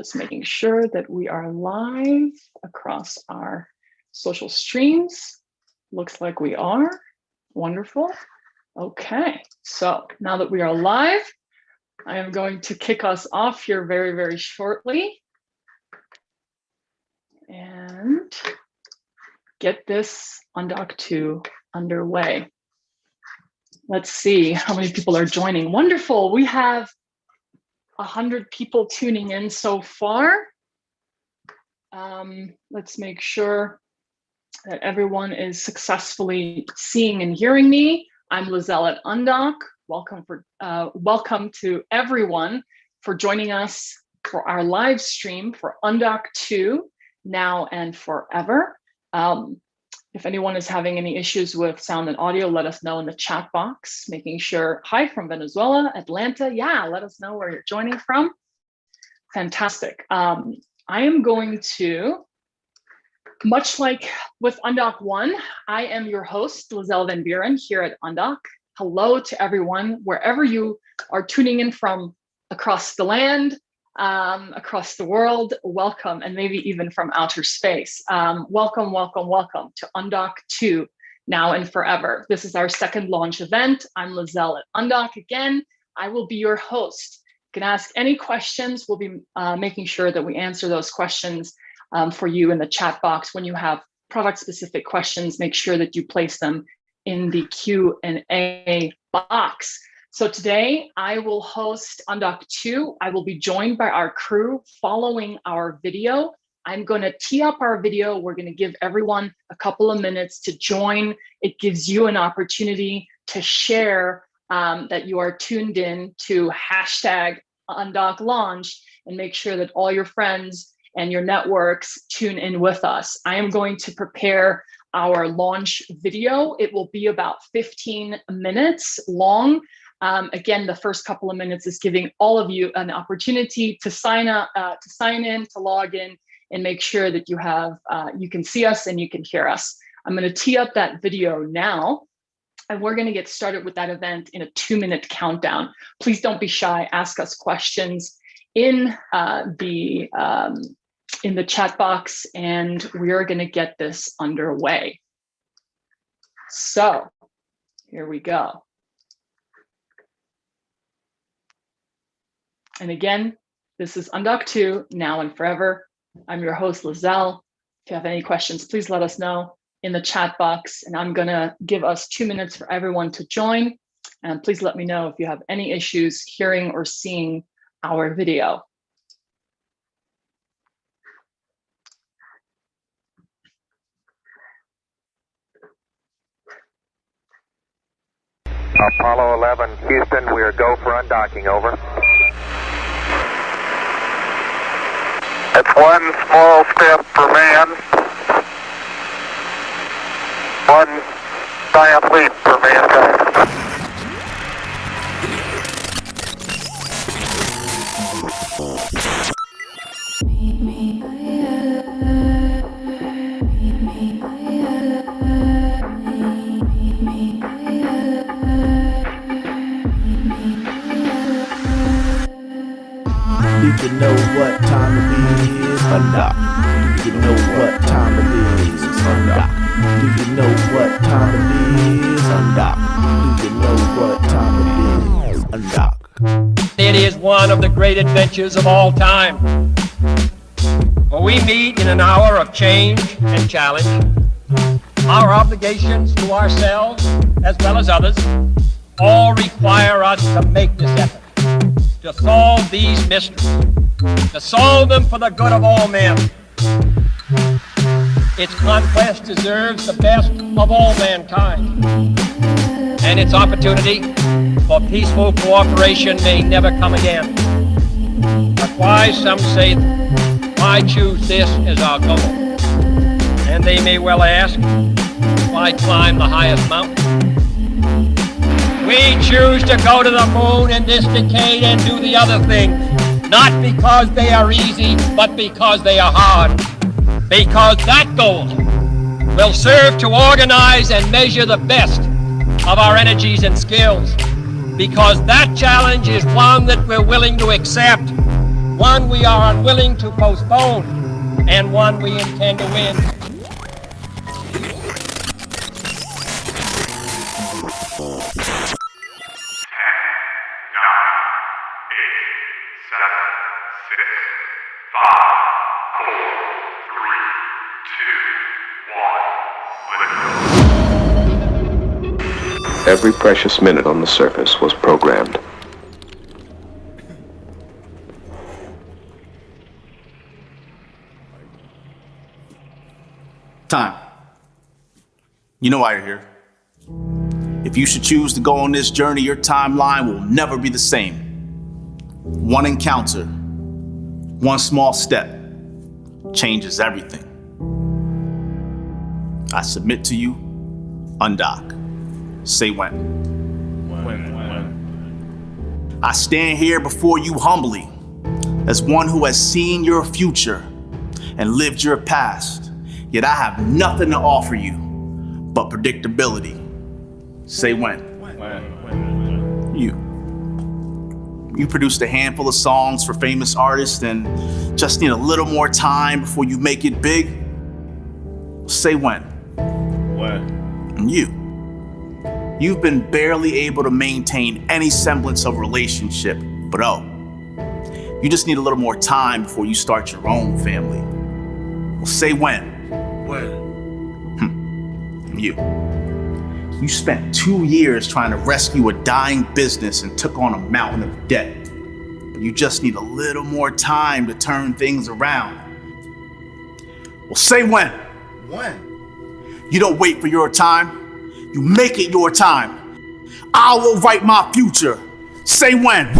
Just making sure that we are live across our social streams. Looks like we are. Wonderful. Okay, so now that we are live, I am going to kick us off here very, very shortly and get this Undock II underway. Let's see how many people are joining. Wonderful. We have 100 people tuning in so far. Let's make sure that everyone is successfully seeing and hearing me. I'm Lizelle at Undock. Welcome to everyone for joining us for our live stream for Undock II, Now and Forever. If anyone is having any issues with sound and audio, let us know in the chat box, making sure, hi from Venezuela, Atlanta. Yeah, let us know where you're joining from. Fantastic. I am going to, much like with Undock I, I am your host, Lizelle Van Buren here at Undock. Hello to everyone, wherever you are tuning in from across the land, across the world, welcome, and maybe even from outer space. Welcome, welcome, welcome to Undock II, Now and Forever. This is our second launch event. I'm Lizelle at Undock again. I will be your host. You can ask any questions. We'll be making sure that we answer those questions for you in the chat box. When you have product-specific questions, make sure that you place them in the Q&A box. So today I will host Undock II. I will be joined by our crew following our video. I'm going to tee up our video. We're going to give everyone a couple of minutes to join. It gives you an opportunity to share that you are tuned in to #UndockLaunch and make sure that all your friends and your networks tune in with us. I am going to prepare our launch video. It will be about 15 minutes long. Again, the first couple of minutes is giving all of you an opportunity to sign up, to sign in, to log in, and make sure that you have, you can see us and you can hear us. I'm going to tee up that video now, and we're going to get started with that event in a 2-minute countdown. Please don't be shy. Ask us questions in the chat box, and we are going to get this underway. So here we go. And again, this is Undock II, Now and Forever. I'm your host, Lizelle. If you have any questions, please let us know in the chat box. And I'm going to give us 2 minutes for everyone to join. And please let me know if you have any issues hearing or seeing our video. Apollo 11, Houston, we are go for undocking, over. It's one small step for man, one giant leap for mankind. Do you know what time it is? Undock. Do you know what time it is? Undock. Do you know what time it is? Undock. Do you know what time it is? Undock. It is one of the great adventures of all time. For we meet in an hour of change and challenge. Our obligations to ourselves, as well as others, all require us to make this effort, to solve these mysteries, to solve them for the good of all men. Its conquest deserves the best of all mankind, and its opportunity for peaceful cooperation may never come again. But why, some say, why choose this as our goal? And they may well ask, why climb the highest mountain? We choose to go to the moon in this decade and do the other things, not because they are easy, but because they are hard. Because that goal will serve to organize and measure the best of our energies and skills. Because that challenge is one that we're willing to accept one we are unwilling to postpone, and one we intend to win. Every precious minute on the surface was programmed. Time. You know why you're here. If you should choose to go on this journey, your timeline will never be the same. One encounter, one small step, changes everything. I submit to you, Undock. Say when. I stand here before you humbly, as one who has seen your future and lived your past, yet I have nothing to offer you but predictability. Say when. You produced a handful of songs for famous artists and just need a little more time before you make it big. Say when. You've been barely able to maintain any semblance of relationship, but you just need a little more time before you start your own family. Well, say when. You spent 2 years trying to rescue a dying business and took on a mountain of debt. But you just need a little more time to turn things around. Well, say when. You don't wait for your time. You make it your time. I will write my future. Say when.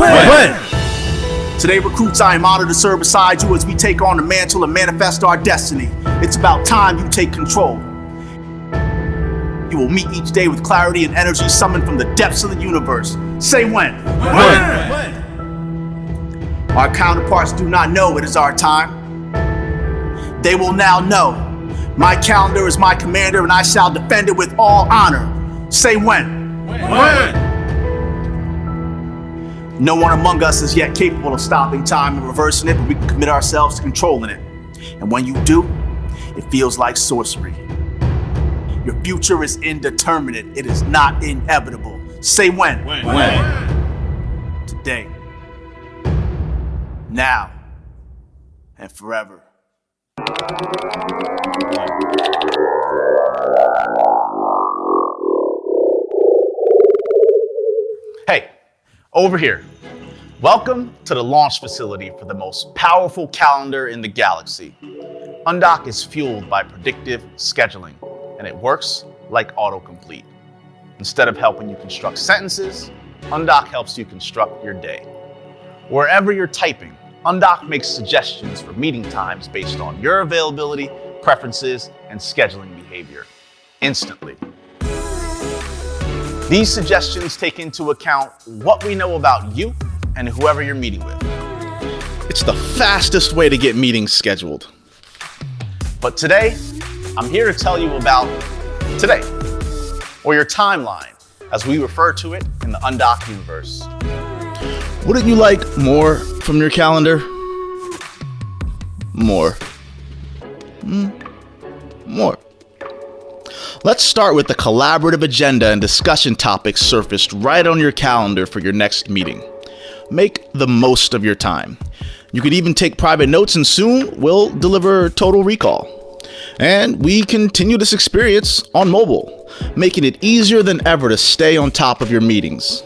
Today, recruits, I am honored to serve beside you as we take on the mantle and manifest our destiny. It's about time you take control. You will meet each day with clarity and energy summoned from the depths of the universe. Say when. Our counterparts do not know it is our time. They will now know. My calendar is my commander, and I shall defend it with all honor. Say when. No one among us is yet capable of stopping time and reversing it, but we can commit ourselves to controlling it. And when you do, it feels like sorcery. Your future is indeterminate. It is not inevitable. Say when. Today. Now. And forever. Hey, over here. Welcome to the launch facility for the most powerful calendar in the galaxy. Undock is fueled by predictive scheduling, and it works like autocomplete. Instead of helping you construct sentences, Undock helps you construct your day. Wherever you're typing, Undock makes suggestions for meeting times based on your availability, preferences, and scheduling behavior instantly. These suggestions take into account what we know about you and whoever you're meeting with. It's the fastest way to get meetings scheduled. But today, I'm here to tell you about today, or your timeline, as we refer to it in the Undock universe. Wouldn't you like more from your calendar? More. More. Let's start with the collaborative agenda and discussion topics surfaced right on your calendar for your next meeting. Make the most of your time. You could even take private notes, and soon we'll deliver Total Recall. And we continue this experience on mobile, making it easier than ever to stay on top of your meetings.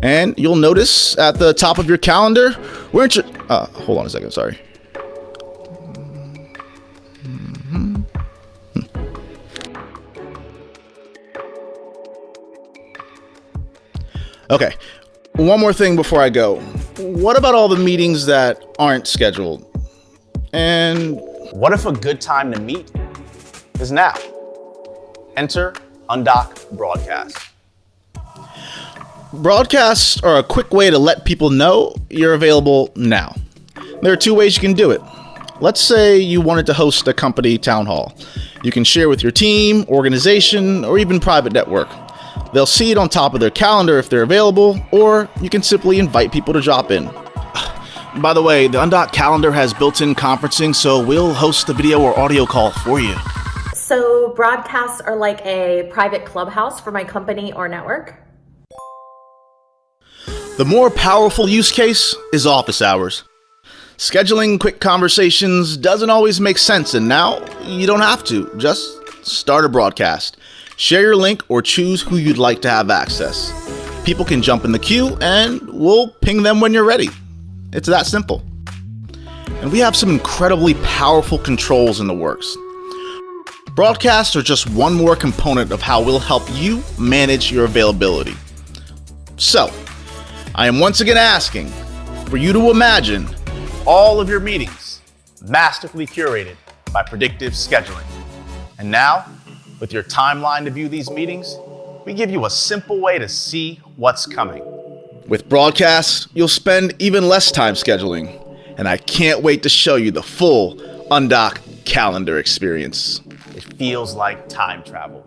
And you'll notice at the top of your calendar, hold on a second, sorry. Okay, one more thing before I go. What about all the meetings that aren't scheduled? And what if a good time to meet is now? Enter Undock Broadcast. Broadcasts are a quick way to let people know you're available now. There are 2 ways you can do it. Let's say you wanted to host a company town hall. You can share with your team, organization, or even private network. They'll see it on top of their calendar if they're available, or you can simply invite people to drop in. By the way, the Undock calendar has built-in conferencing, so we'll host a video or audio call for you. So broadcasts are like a private clubhouse for my company or network? The more powerful use case is office hours. Scheduling quick conversations doesn't always make sense, and now you don't have to. Just start a broadcast. Share your link or choose who you'd like to have access. People can jump in the queue and we'll ping them when you're ready. It's that simple. And we have some incredibly powerful controls in the works. Broadcasts are just one more component of how we'll help you manage your availability. So, I am once again asking for you to imagine all of your meetings masterfully curated by predictive scheduling. And now, with your timeline to view these meetings, we give you a simple way to see what's coming. With broadcasts, you'll spend even less time scheduling, and I can't wait to show you the full Undock calendar experience. It feels like time travel.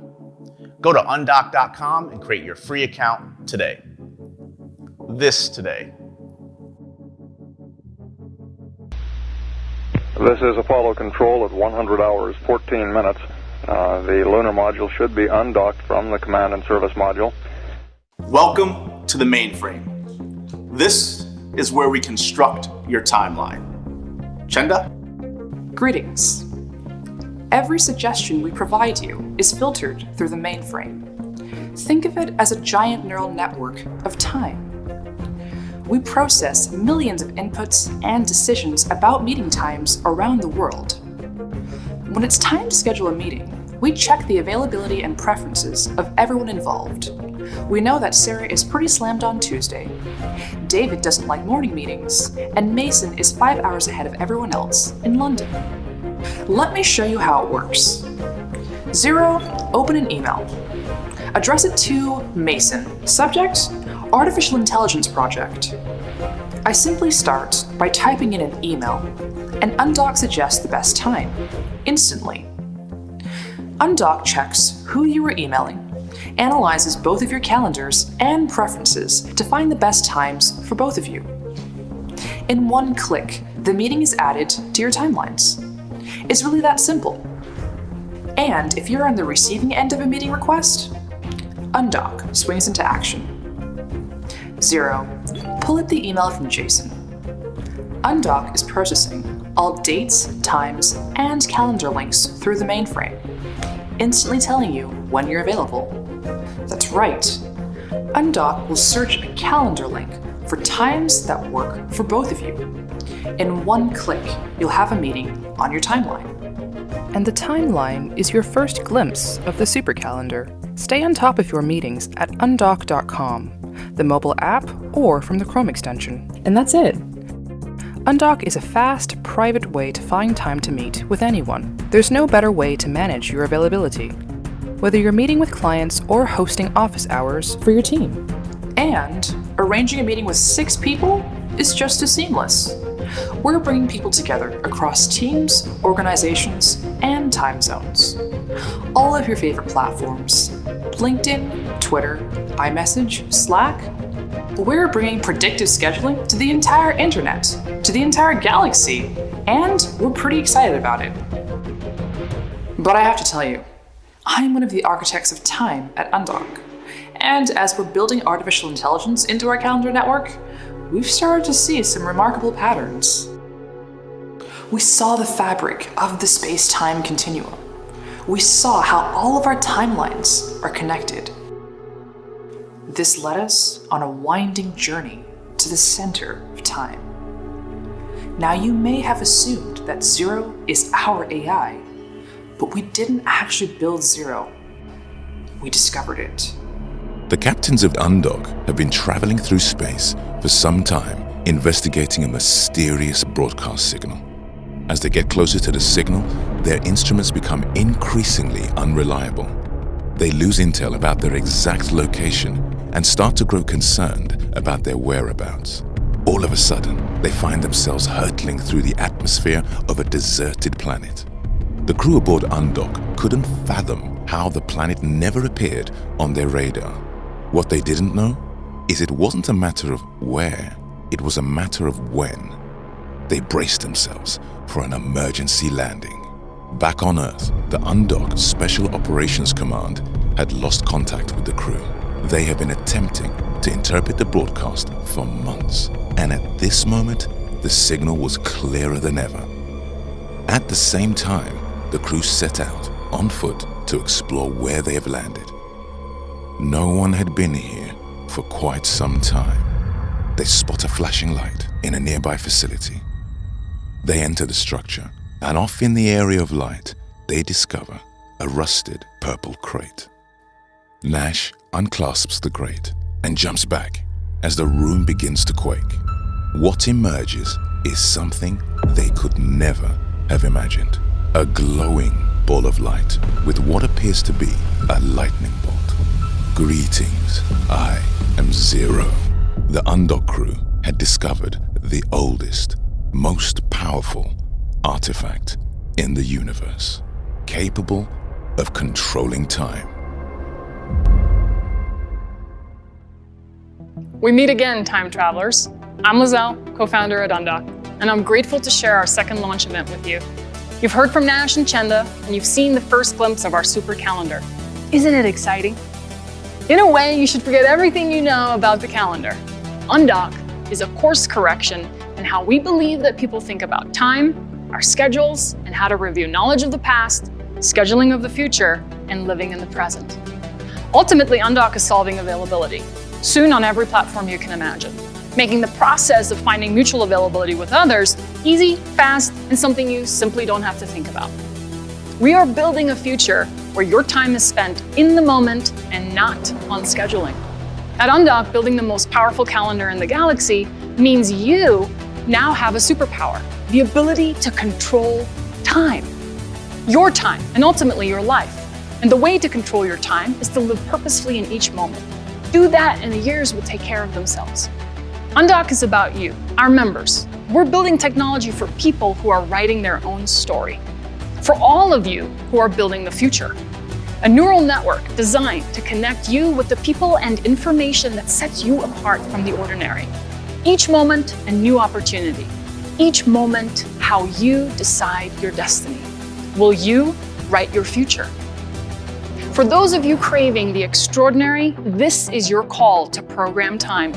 Go to Undock.com and create your free account today. This today. This is Apollo Control at 100 hours, 14 minutes. The lunar module should be undocked from the command and service module. Welcome to the mainframe. This is where we construct your timeline. Chenda? Greetings. Every suggestion we provide you is filtered through the mainframe. Think of it as a giant neural network of time. We process millions of inputs and decisions about meeting times around the world. When it's time to schedule a meeting, we check the availability and preferences of everyone involved. We know that Sarah is pretty slammed on Tuesday, David doesn't like morning meetings, and Mason is 5 hours ahead of everyone else in London. Let me show you how it works. 0, open an email. Address it to Mason. Subject, Artificial Intelligence Project. I simply start by typing in an email, and Undock suggests the best time, instantly. Undock checks who you are emailing, analyzes both of your calendars and preferences to find the best times for both of you. In one click, the meeting is added to your timelines. It's really that simple. And if you're on the receiving end of a meeting request, Undock swings into action. 0, pull up the email from Jason. Undock is processing all dates, times, and calendar links through the mainframe, instantly telling you when you're available. That's right. Undock will search a calendar link for times that work for both of you. In one click, you'll have a meeting on your timeline. And the timeline is your first glimpse of the super calendar. Stay on top of your meetings at undock.com, the mobile app, or from the Chrome extension. And that's it. Undock is a fast, private way to find time to meet with anyone. There's no better way to manage your availability, whether you're meeting with clients or hosting office hours for your team. And arranging a meeting with 6 people is just as seamless. We're bringing people together across teams, organizations, and time zones. All of your favorite platforms: LinkedIn, Twitter, iMessage, Slack. We're bringing predictive scheduling to the entire internet, to the entire galaxy, and we're pretty excited about it. But I have to tell you, I'm one of the architects of time at Undock. And as we're building artificial intelligence into our calendar network, we've started to see some remarkable patterns. We saw the fabric of the space-time continuum. We saw how all of our timelines are connected. This led us on a winding journey to the center of time. Now you may have assumed that 0 is our AI, but we didn't actually build 0. We discovered it. The captains of Undock have been traveling through space for some time, investigating a mysterious broadcast signal. As they get closer to the signal, their instruments become increasingly unreliable. They lose intel about their exact location and start to grow concerned about their whereabouts. All of a sudden, they find themselves hurtling through the atmosphere of a deserted planet. The crew aboard Undock couldn't fathom how the planet never appeared on their radar. What they didn't know is it wasn't a matter of where, it was a matter of when. they braced themselves for an emergency landing. Back on Earth, the Undock Special Operations Command had lost contact with the crew. They had been attempting to interpret the broadcast for months, and at this moment, the signal was clearer than ever. At the same time, the crew set out on foot to explore where they have landed. No one had been here for quite some time. They spot a flashing light in a nearby facility. They enter the structure, and off in the area of light, they discover a rusted purple crate. Nash unclasps the crate and jumps back as the room begins to quake. What emerges is something they could never have imagined. A glowing ball of light with what appears to be a lightning bolt. Greetings, I am Zero. The Undock crew had discovered the oldest, most powerful artifact in the universe, capable of controlling time. We meet again, time travelers. I'm Lizelle, co-founder at Undock, and I'm grateful to share our second launch event with you. You've heard from Nash and Chenda, and you've seen the first glimpse of our super calendar. Isn't it exciting? In a way, you should forget everything you know about the calendar. Undock is a course correction in how we believe that people think about time, our schedules, and how to review knowledge of the past, scheduling of the future, and living in the present. Ultimately, Undock is solving availability, soon on every platform you can imagine, making the process of finding mutual availability with others easy, fast, and something you simply don't have to think about. We are building a future where your time is spent in the moment and not on scheduling. At Undock, building the most powerful calendar in the galaxy means you now have a superpower, the ability to control time. Your time, and ultimately your life. And the way to control your time is to live purposefully in each moment. Do that and the years will take care of themselves. Undock is about you, our members. We're building technology for people who are writing their own story. For all of you who are building the future. A neural network designed to connect you with the people and information that sets you apart from the ordinary. Each moment, a new opportunity. Each moment, how you decide your destiny. Will you write your future? For those of you craving the extraordinary, this is your call to program time.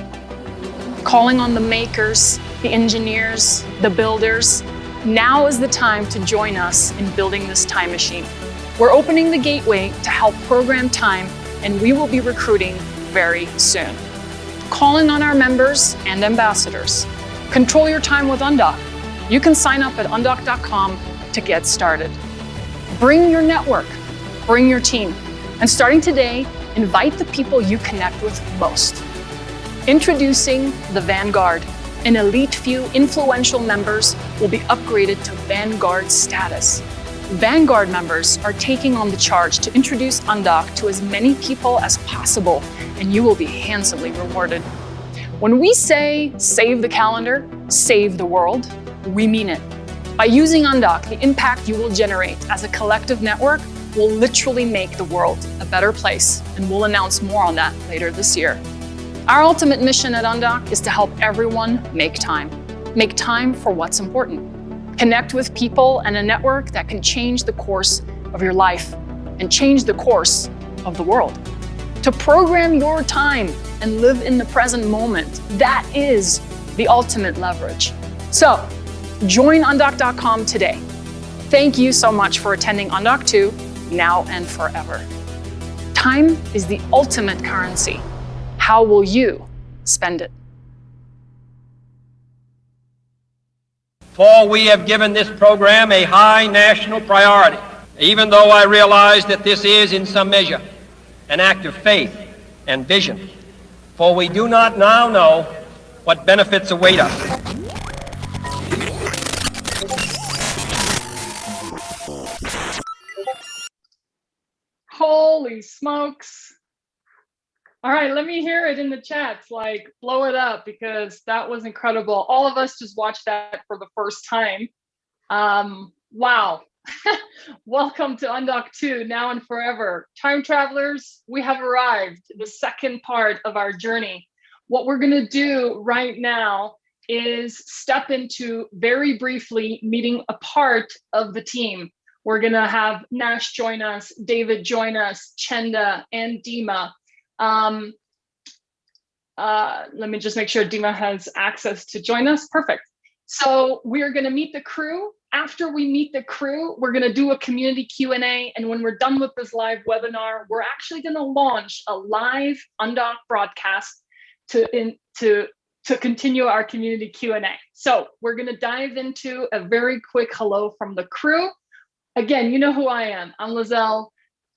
Calling on the makers, the engineers, the builders. Now is the time to join us in building this time machine. We're opening the gateway to help program time, and we will be recruiting very soon. Calling on our members and ambassadors. Control your time with Undock. You can sign up at undock.com to get started. Bring your network, bring your team, and starting today, invite the people you connect with most. Introducing the Vanguard. An elite few influential members will be upgraded to Vanguard status. Vanguard members are taking on the charge to introduce Undock to as many people as possible, and you will be handsomely rewarded. When we say save the calendar, save the world, we mean it. By using Undock, the impact you will generate as a collective network will literally make the world a better place, and we'll announce more on that later this year. Our ultimate mission at Undock is to help everyone make time. Make time for what's important. Connect with people and a network that can change the course of your life and change the course of the world. To program your time and live in the present moment, that is the ultimate leverage. So, join undock.com today. Thank you so much for attending Undock II, now and forever. Time is the ultimate currency. How will you spend it? For we have given this program a high national priority, even though I realize that this is, in some measure, an act of faith and vision. For we do not now know what benefits await us. Holy smokes. All right, let me hear it in the chats, like blow it up, because that was incredible. All of us just watched that for the first time. Wow. Welcome to Undock II, now and forever. Time travelers, we have arrived, the second part of our journey. What we're gonna do right now is step into very briefly meeting a part of the team. We're gonna have Nash join us, David join us, Chenda and Dima. Let me just make sure Dima has access to join us. Perfect. So we're gonna meet the crew. After we meet the crew, we're gonna do a community Q&A. And when we're done with this live webinar, we're actually gonna launch a live Undock broadcast to continue our community Q&A. So we're gonna dive into a very quick hello from the crew. Again, you know who I am. I'm Lizelle,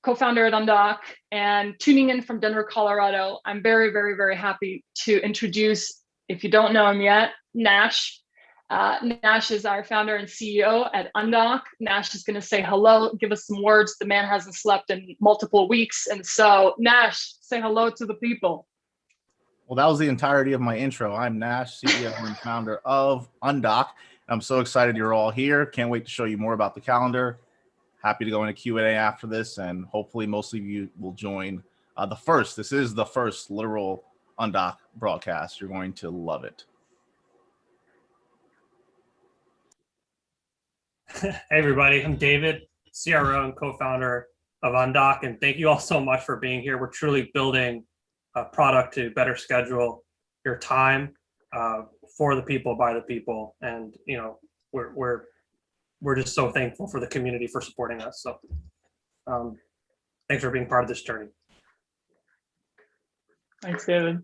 co-founder at Undock, and tuning in from Denver, Colorado. I'm very, very, very happy to introduce, if you don't know him yet, Nash. Nash is our founder and CEO at Undock. Nash is gonna say hello, give us some words. The man hasn't slept in multiple weeks. And so Nash, say hello to the people. Well, that was the entirety of my intro. I'm Nash, CEO and founder of Undock. I'm so excited you're all here. Can't wait to show you more about the calendar. Happy to go into Q&A after this, and hopefully most of you will join this is the first literal Undock broadcast. You're going to love it. Hey everybody, I'm David, CRO and co-founder of Undock, and thank you all so much for being here. We're truly building a product to better schedule your time for the people, by the people, and you know we're just so thankful for the community for supporting us. So thanks for being part of this journey. Thanks, David.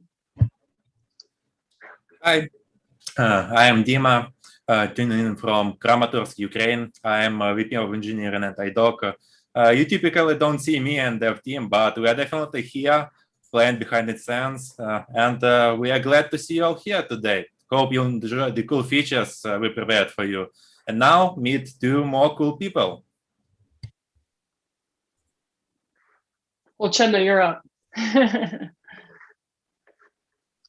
Hi, I am Dima, tuning in from Kramatorsk, Ukraine. I am a VP of Engineering at iDoc. You typically don't see me and dev team, but we are definitely here, playing behind the scenes, and we are glad to see you all here today. Hope you enjoy the cool features we prepared for you. And now meet two more cool people. Well, Chenda, you're up.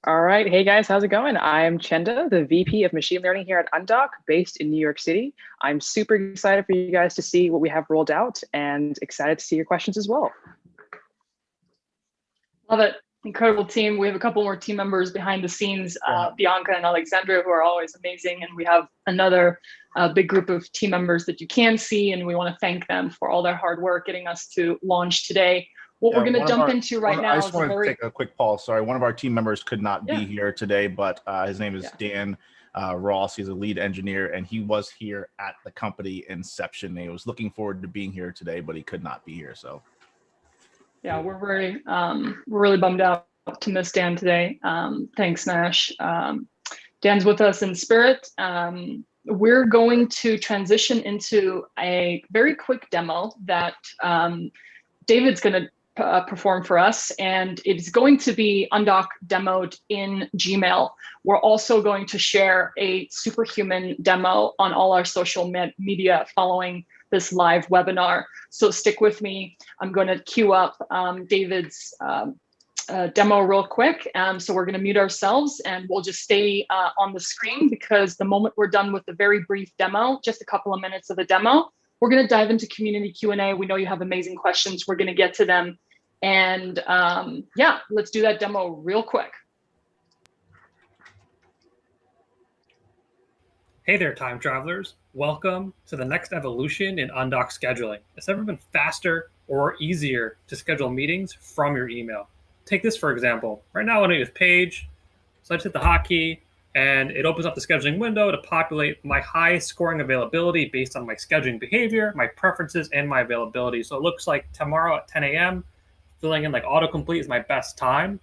All right. Hey guys, how's it going? I'm Chenda, the VP of Machine Learning here at Undock, based in New York City. I'm super excited for you guys to see what we have rolled out and excited to see your questions as well. Love it. Incredible team. We have a couple more team members behind the scenes, Bianca and Alexandra, who are always amazing. And we have another big group of team members that you can see, and we want to thank them for all their hard work getting us to launch today. What we're going to jump into right now I just want to take a quick pause. Sorry, one of our team members could not be here today, but his name is Dan Ross. He's a lead engineer, and he was here at the company inception. He was looking forward to being here today, but he could not be here. So yeah, we're really bummed out to miss Dan today. Thanks, Nash. Dan's with us in spirit. We're going to transition into a very quick demo that David's going to perform for us, and it's going to be Undock demoed in Gmail. We're also going to share a superhuman demo on all our social media following this live webinar. So stick with me. I'm going to queue up David's demo real quick. So we're going to mute ourselves and we'll just stay on the screen, because the moment we're done with the very brief demo, just a couple of minutes of the demo, we're going to dive into community Q&A. We know you have amazing questions. We're going to get to them. And yeah, let's do that demo real quick. Hey there, time travelers. Welcome to the next evolution in Undock scheduling. It's never been faster or easier to schedule meetings from your email. Take this, for example. Right now, I'm with Page. So I just hit the hotkey, and it opens up the scheduling window to populate my highest scoring availability based on my scheduling behavior, my preferences, and my availability. So it looks like tomorrow at 10 a.m., filling in like autocomplete is my best time.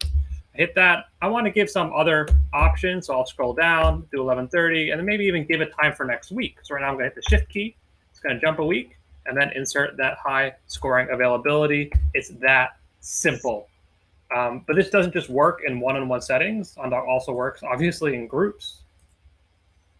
I hit that. I want to give some other options, so I'll scroll down, do 11:30, and then maybe even give it time for next week. So right now I'm going to hit the shift key. It's going to jump a week, and then insert that high scoring availability. It's that simple. But this doesn't just work in one-on-one settings. Undock also works, obviously, in groups.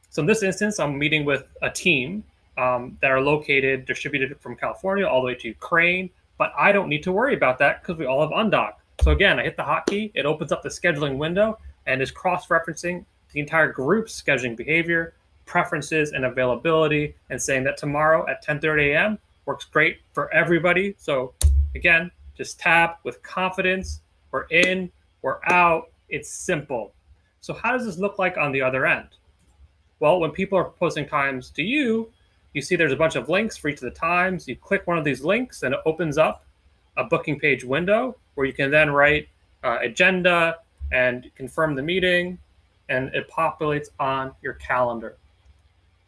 So in this instance, I'm meeting with a team that are located, distributed from California all the way to Ukraine. But I don't need to worry about that because we all have Undock. So again, I hit the hotkey. It opens up the scheduling window and is cross-referencing the entire group's scheduling behavior, preferences, and availability, and saying that tomorrow at 10:30 a.m. works great for everybody. So again, just tab with confidence. We're in, we're out. It's simple. So how does this look like on the other end? Well, when people are proposing times to you, you see there's a bunch of links for each of the times. You click one of these links and it opens up a booking page window where you can then write agenda and confirm the meeting, and it populates on your calendar.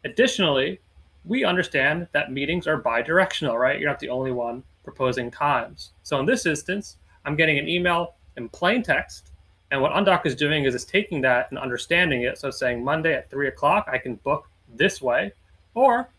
Additionally, we understand that meetings are bi-directional, right? You're not the only one proposing times. So in this instance, I'm getting an email in plain text, and what Undock is doing is it's taking that and understanding it. So saying Monday at 3 o'clock, I can book this way. Or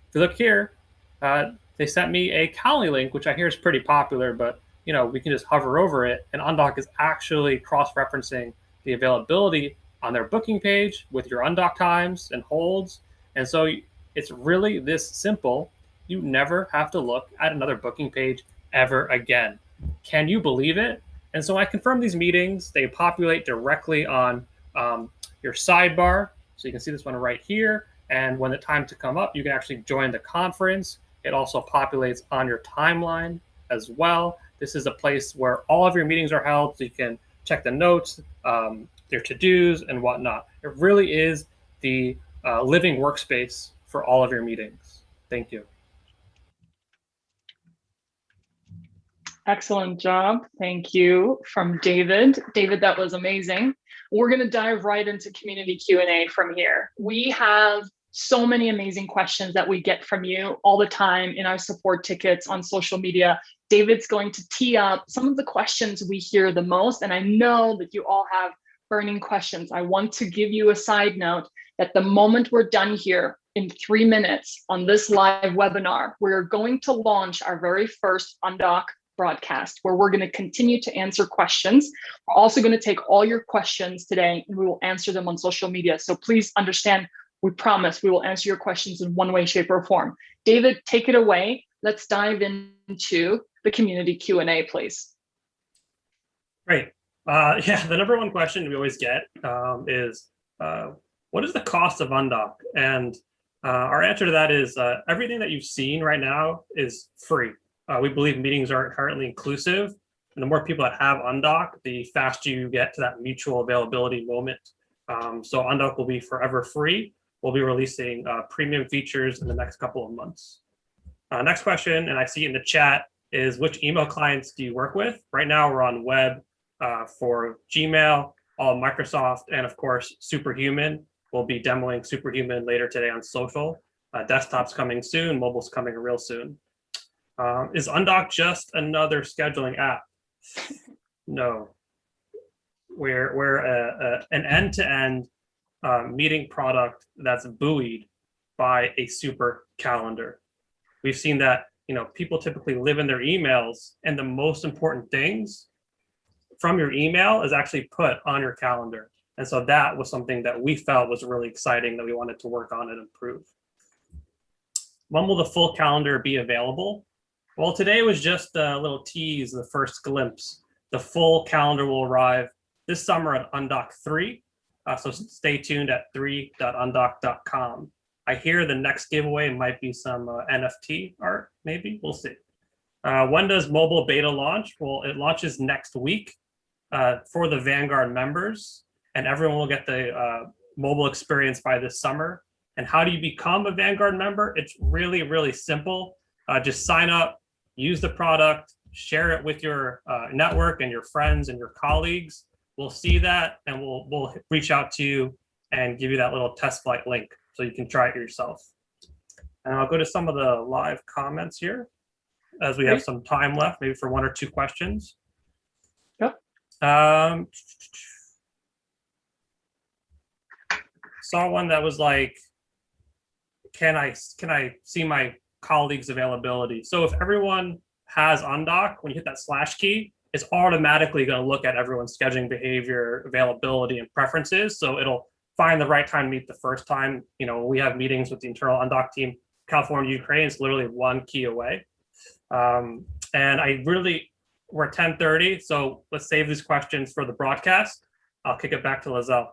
if you look here, they sent me a Calendly link, which I hear is pretty popular, but we can just hover over it, and Undock is actually cross-referencing the availability on their booking page with your Undock times and holds. And so it's really this simple. You never have to look at another booking page ever again. Can you believe it? And so I confirm these meetings. They populate directly on your sidebar. So you can see this one right here. And when the time to come up, you can actually join the conference. It also populates on your timeline as well. This is a place where all of your meetings are held, so you can check the notes, your to-dos, and whatnot. It really is the living workspace for all of your meetings. Thank you. Excellent job. Thank you from David. David, that was amazing. We're going to dive right into community Q&A from here. We have so many amazing questions that we get from you all the time in our support tickets on social media. David's going to tee up some of the questions we hear the most, and I know that you all have burning questions. I want to give you a side note that the moment we're done here in 3 minutes on this live webinar, we're going to launch our very first Undock broadcast where we're going to continue to answer questions. We're also going to take all your questions today and we will answer them on social media. So please understand, we promise we will answer your questions in one way, shape, or form. David, take it away. Let's dive into the community Q&A, please. Great. Yeah, the number one question we always get is, what is the cost of Undock? And our answer to that is everything that you've seen right now is free. We believe meetings are inherently inclusive, and the more people that have Undock, the faster you get to that mutual availability moment. So Undock will be forever free. We'll be releasing premium features in the next couple of months. Next question, and I see in the chat, is which email clients do you work with? Right now we're on web for Gmail, all Microsoft, and of course, Superhuman. We'll be demoing Superhuman later today on social. Desktop's coming soon, mobile's coming real soon. Is Undock just another scheduling app? No. We're an end-to-end meeting product that's buoyed by a super calendar. We've seen that people typically live in their emails, and the most important things from your email is actually put on your calendar. And so that was something that we felt was really exciting that we wanted to work on and improve. When will the full calendar be available? Well, today was just a little tease, the first glimpse. The full calendar will arrive this summer at Undock 3. So stay tuned at 3.undock.com. I hear the next giveaway might be some NFT art, maybe, we'll see. When does mobile beta launch? Well, it launches next week for the Vanguard members, and everyone will get the mobile experience by this summer. And how do you become a Vanguard member? It's really, really simple. Just sign up, use the product, share it with your network and your friends and your colleagues. We'll see that, and we'll reach out to you and give you that little test flight link so you can try it yourself. And I'll go to some of the live comments here as we have some time left, maybe for one or two questions. Yep. Saw one that was like, can I see my colleagues' availability? So if everyone has Undock, when you hit that / key, it's automatically going to look at everyone's scheduling behavior, availability, and preferences. So it'll find the right time to meet the first time. We have meetings with the internal Undock team, California, Ukraine. It's literally one key away. And we're at 10:30, so let's save these questions for the broadcast. I'll kick it back to Lizelle.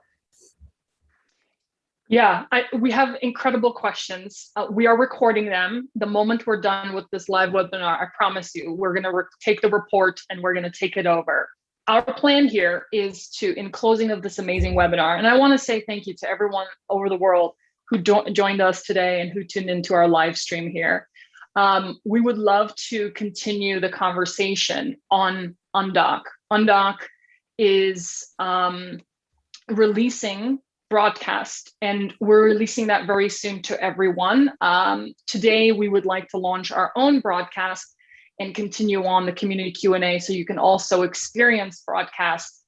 Yeah, we have incredible questions. We are recording them. The moment we're done with this live webinar, I promise you, we're going to take the report and we're going to take it over. Our plan here is to, in closing of this amazing webinar, and I want to say thank you to everyone over the world joined us today and who tuned into our live stream here. We would love to continue the conversation on Undock. Undock is releasing broadcast, and we're releasing that very soon to everyone. Today, we would like to launch our own broadcast and continue on the community Q&A so you can also experience broadcast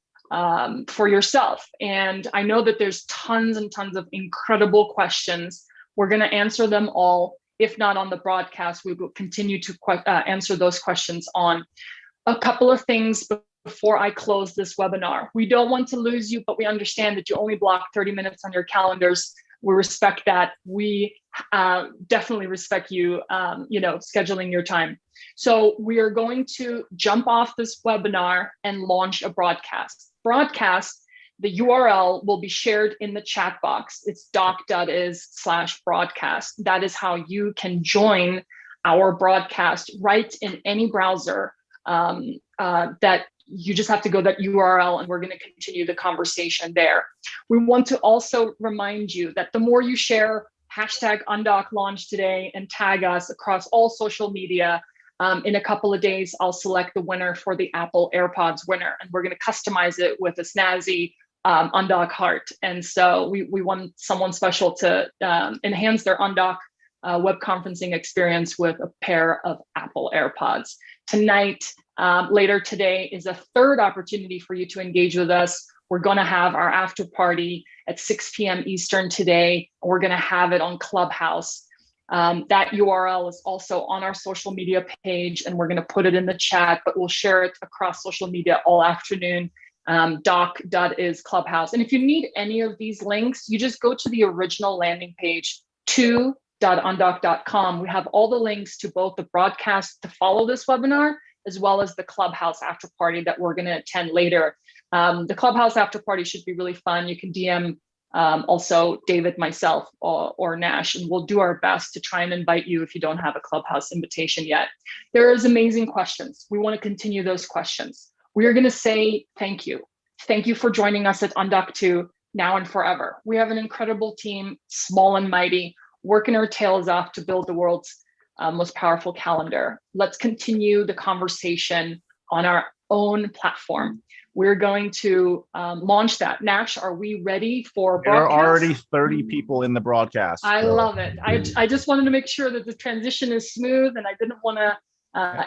for yourself. And I know that there's tons and tons of incredible questions. We're going to answer them all. If not on the broadcast, we will continue to answer those questions on. A couple of things before I close this webinar. We don't want to lose you, but we understand that you only block 30 minutes on your calendars. We respect that. We definitely respect you, scheduling your time. So we are going to jump off this webinar and launch a broadcast. The URL will be shared in the chat box. It's doc.is/broadcast. That is how you can join our broadcast right in any browser that you just have to go that URL, and we're going to continue the conversation there. We want to also remind you that the more you share #Undock launch today and tag us across all social media, in a couple of days, I'll select the winner for the Apple AirPods winner, and we're going to customize it with a snazzy Undock heart. And so we want someone special to enhance their Undock web conferencing experience with a pair of Apple AirPods. Tonight, later today, is a third opportunity for you to engage with us. We're going to have our after party at 6 p.m. Eastern today. We're going to have it on Clubhouse. That URL is also on our social media page, and we're going to put it in the chat, but we'll share it across social media all afternoon. Doc.is Clubhouse. And if you need any of these links, you just go to the original landing page, to.undock.com. We have all the links to both the broadcast to follow this webinar, as well as the Clubhouse after party that we're going to attend later. The Clubhouse after party should be really fun. You can DM also David, myself, or Nash, and we'll do our best to try and invite you if you don't have a Clubhouse invitation yet. There is amazing questions. We want to continue those questions. We are going to say thank you. Thank you for joining us at Undock II, now and forever. We have an incredible team, small and mighty, working our tails off to build the world's most powerful calendar. Let's continue the conversation on our own platform. We're going to launch that. Nash, are we ready for broadcast? There are already 30 people in the broadcast. I love it. I just wanted to make sure that the transition is smooth, and I didn't want to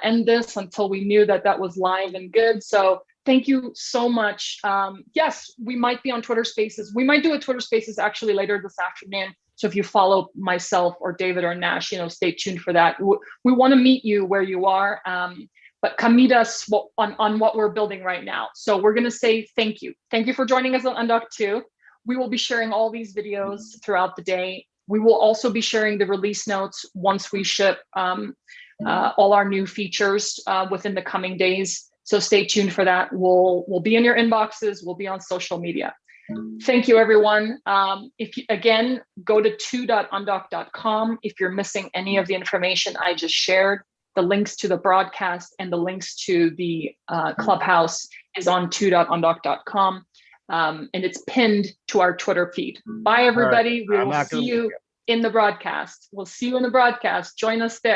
end this until we knew that that was live and good. So thank you so much. Yes, we might be on Twitter Spaces. We might do a Twitter Spaces actually later this afternoon. So if you follow myself or David or Nash, stay tuned for that. We want to meet you where you are, but come meet us on what we're building right now. So we're going to say thank you. Thank you for joining us on Undock II. We will be sharing all these videos throughout the day. We will also be sharing the release notes once we ship all our new features within the coming days. So stay tuned for that. We'll be in your inboxes. We'll be on social media. Thank you, everyone. If you, again, go to to.undock.com. If you're missing any of the information I just shared, the links to the broadcast and the links to the Clubhouse is on to.undock.com. And it's pinned to our Twitter feed. Bye, everybody. We will see you in the broadcast. We'll see you in the broadcast. Join us there.